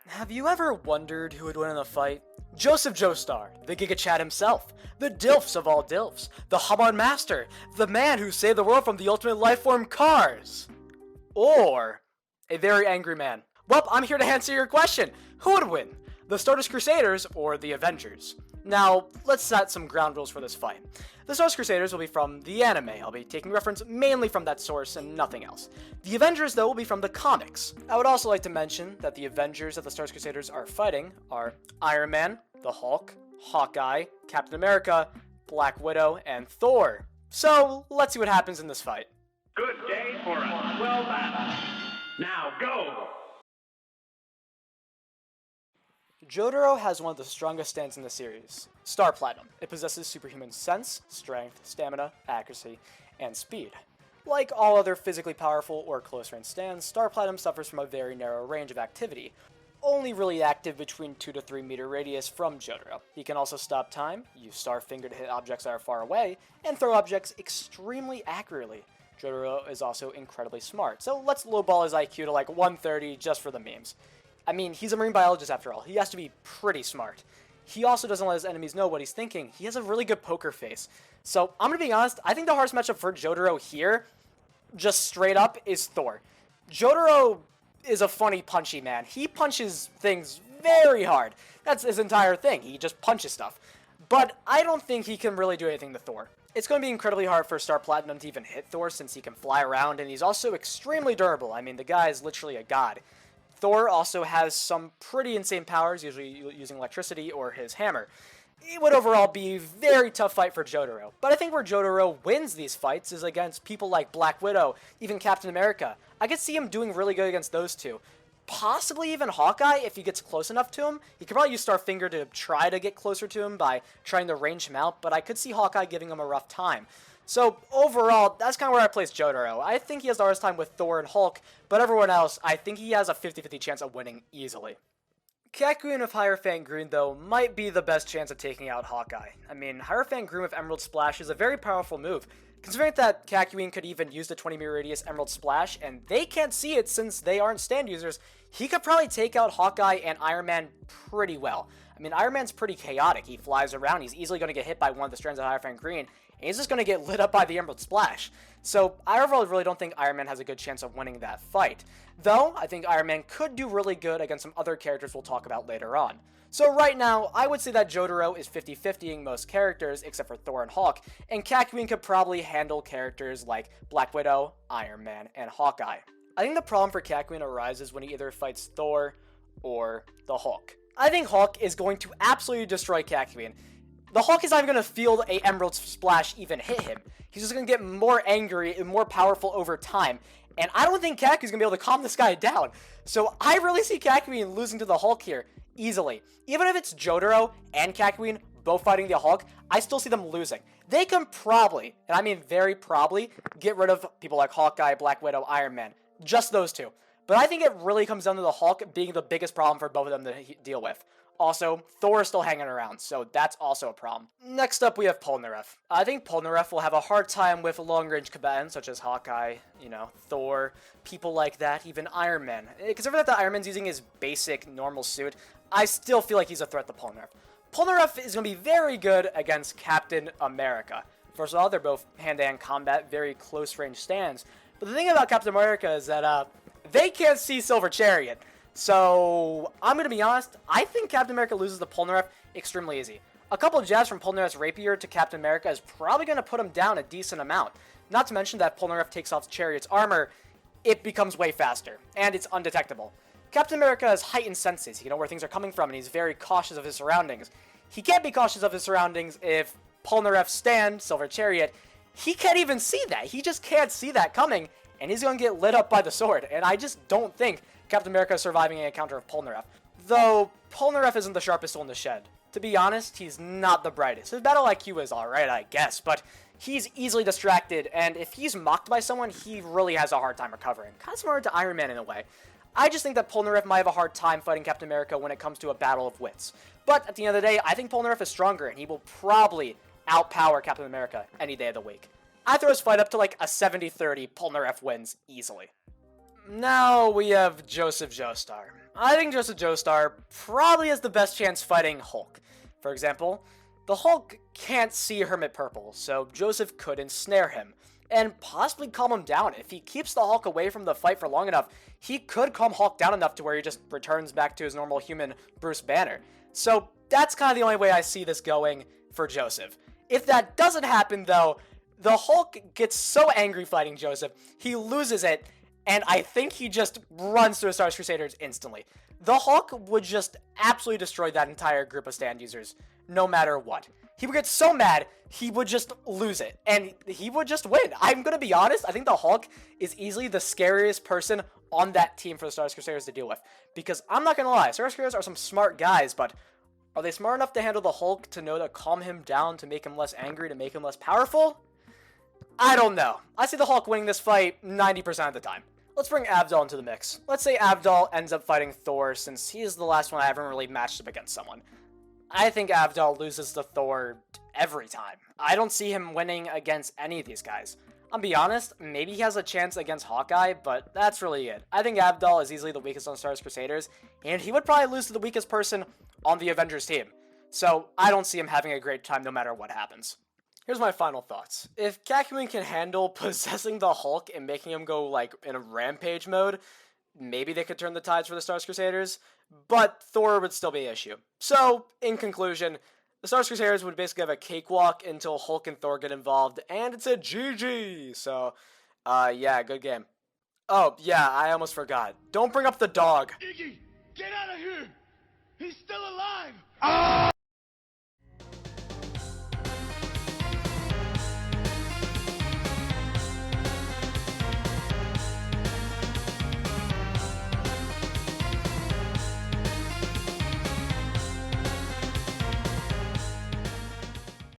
Have you ever wondered who would win in a fight? Joseph Joestar, the Giga Chad himself, the Dilfs of all Dilfs, the Hamon Master, the man who saved the world from the ultimate lifeform Cars? Or a very angry man? Well, I'm here to answer your question. Who would win? The Stardust Crusaders or the Avengers? Now, let's set some ground rules for this fight. The Stardust Crusaders will be from the anime. I'll be taking reference mainly from that source and nothing else. The Avengers, though, will be from the comics. I would also like to mention that the Avengers that the Stardust Crusaders are fighting are Iron Man, the Hulk, Hawkeye, Captain America, Black Widow, and Thor. So, let's see what happens in this fight. Good day for a swell battle. Now go! Jotaro has one of the strongest stands in the series, Star Platinum. It possesses superhuman sense, strength, stamina, accuracy, and speed. Like all other physically powerful or close-range stands, Star Platinum suffers from a very narrow range of activity, only really active between 2 to 3 meter radius from Jotaro. He can also stop time, use Star Finger to hit objects that are far away, and throw objects extremely accurately. Jotaro is also incredibly smart, so let's lowball his IQ to like 130 just for the memes. I mean, he's a marine biologist after all. He has to be pretty smart. He also doesn't let his enemies know what he's thinking. He has a really good poker face. So, I'm going to be honest, I think the hardest matchup for Jotaro here, just straight up, is Thor. Jotaro is a funny, punchy man. He punches things very hard. That's his entire thing. He just punches stuff. But I don't think he can really do anything to Thor. It's going to be incredibly hard for Star Platinum to even hit Thor since he can fly around, and he's also extremely durable. I mean, the guy is literally a god. Thor also has some pretty insane powers, usually using electricity or his hammer. It would overall be a very tough fight for Jotaro, but I think where Jotaro wins these fights is against people like Black Widow, even Captain America. I could see him doing really good against those two. Possibly even Hawkeye if he gets close enough to him. He could probably use Starfinger to try to get closer to him by trying to range him out, but I could see Hawkeye giving him a rough time. So, overall, that's kind of where I place Jotaro. I think he has the hardest time with Thor and Hulk, but everyone else, I think he has a 50-50 chance of winning easily. Kakyoin of Hierophant Green, though, might be the best chance of taking out Hawkeye. I mean, Hierophant Green with Emerald Splash is a very powerful move, considering that Kakyoin could even use the 20 meter radius Emerald Splash, and they can't see it since they aren't stand users. He could probably take out Hawkeye and Iron Man pretty well. I mean, Iron Man's pretty chaotic. He flies around, he's easily going to get hit by one of the strands of Hierophant Green, and he's just going to get lit up by the Emerald Splash. So, I overall really don't think Iron Man has a good chance of winning that fight. Though, I think Iron Man could do really good against some other characters we'll talk about later on. So right now, I would say that Jotaro is 50-50ing most characters, except for Thor and Hulk, and Kakyoin could probably handle characters like Black Widow, Iron Man, and Hawkeye. I think the problem for Kakyoin arises when he either fights Thor or the Hulk. I think Hulk is going to absolutely destroy Kakyoin. The Hulk is not even going to feel a Emerald Splash even hit him. He's just going to get more angry and more powerful over time. And I don't think Kakyoin's going to be able to calm this guy down. So I really see Kakyoin losing to the Hulk here easily. Even if it's Jotaro and Kakyoin both fighting the Hulk, I still see them losing. They can probably, and I mean very probably, get rid of people like Hawkeye, Black Widow, Iron Man. Just those two. But I think it really comes down to the Hulk being the biggest problem for both of them to deal with. Also, Thor is still hanging around, so that's also a problem. Next up, we have Polnareff. I think Polnareff will have a hard time with long-range combatants, such as Hawkeye, Thor, people like that, even Iron Man. Considering that the Iron Man's using his basic, normal suit, I still feel like he's a threat to Polnareff. Polnareff is going to be very good against Captain America. First of all, they're both hand-to-hand combat, very close-range stands. But the thing about Captain America is that, they can't see Silver Chariot. So, I'm going to be honest, I think Captain America loses to Polnareff extremely easy. A couple of jabs from Polnareff's rapier to Captain America is probably going to put him down a decent amount. Not to mention that if Polnareff takes off Chariot's armor, it becomes way faster, and it's undetectable. Captain America has heightened senses. He can know where things are coming from, and he's very cautious of his surroundings. He can't be cautious of his surroundings if Polnareff's stand, Silver Chariot, he can't even see that. He just can't see that coming, and he's going to get lit up by the sword, and I just don't think Captain America is surviving an encounter of Polnareff. Though, Polnareff isn't the sharpest tool in the shed. To be honest, he's not the brightest. His battle IQ is alright, I guess, but he's easily distracted, and if he's mocked by someone, he really has a hard time recovering. Kind of similar to Iron Man in a way. I just think that Polnareff might have a hard time fighting Captain America when it comes to a battle of wits. But at the end of the day, I think Polnareff is stronger, and he will probably outpower Captain America any day of the week. I throw his fight up to like a 70-30, Polnareff wins easily. Now we have Joseph Joestar. I think Joseph Joestar probably has the best chance fighting Hulk. For example, the Hulk can't see Hermit Purple, so Joseph could ensnare him, and possibly calm him down. If he keeps the Hulk away from the fight for long enough, he could calm Hulk down enough to where he just returns back to his normal human Bruce Banner. So that's kind of the only way I see this going for Joseph. If that doesn't happen, though, the Hulk gets so angry fighting Joseph, he loses it, and I think he just runs through the Stardust Crusaders instantly. The Hulk would just absolutely destroy that entire group of stand users, no matter what. He would get so mad, he would just lose it, and he would just win. I'm gonna be honest, I think the Hulk is easily the scariest person on that team for the Stardust Crusaders to deal with. Because I'm not gonna lie, Stardust Crusaders are some smart guys, but are they smart enough to handle the Hulk, to know to calm him down, to make him less angry, to make him less powerful? I don't know. I see the Hulk winning this fight 90% of the time. Let's bring Avdol into the mix. Let's say Avdol ends up fighting Thor, since he is the last one I haven't really matched up against someone. I think Avdol loses to Thor every time. I don't see him winning against any of these guys. I'll be honest, maybe he has a chance against Hawkeye, but that's really it. I think Avdol is easily the weakest on Stardust Crusaders, and he would probably lose to the weakest person on the Avengers team. So I don't see him having a great time no matter what happens. Here's my final thoughts. If Kakyoin can handle possessing the Hulk and making him go, like, in a rampage mode, maybe they could turn the tides for the Stardust Crusaders, but Thor would still be an issue. So, in conclusion, the Stardust Crusaders would basically have a cakewalk until Hulk and Thor get involved, and it's a GG! So, yeah, good game. Oh, yeah, I almost forgot. Don't bring up the dog. Iggy, get out of here! He's still alive!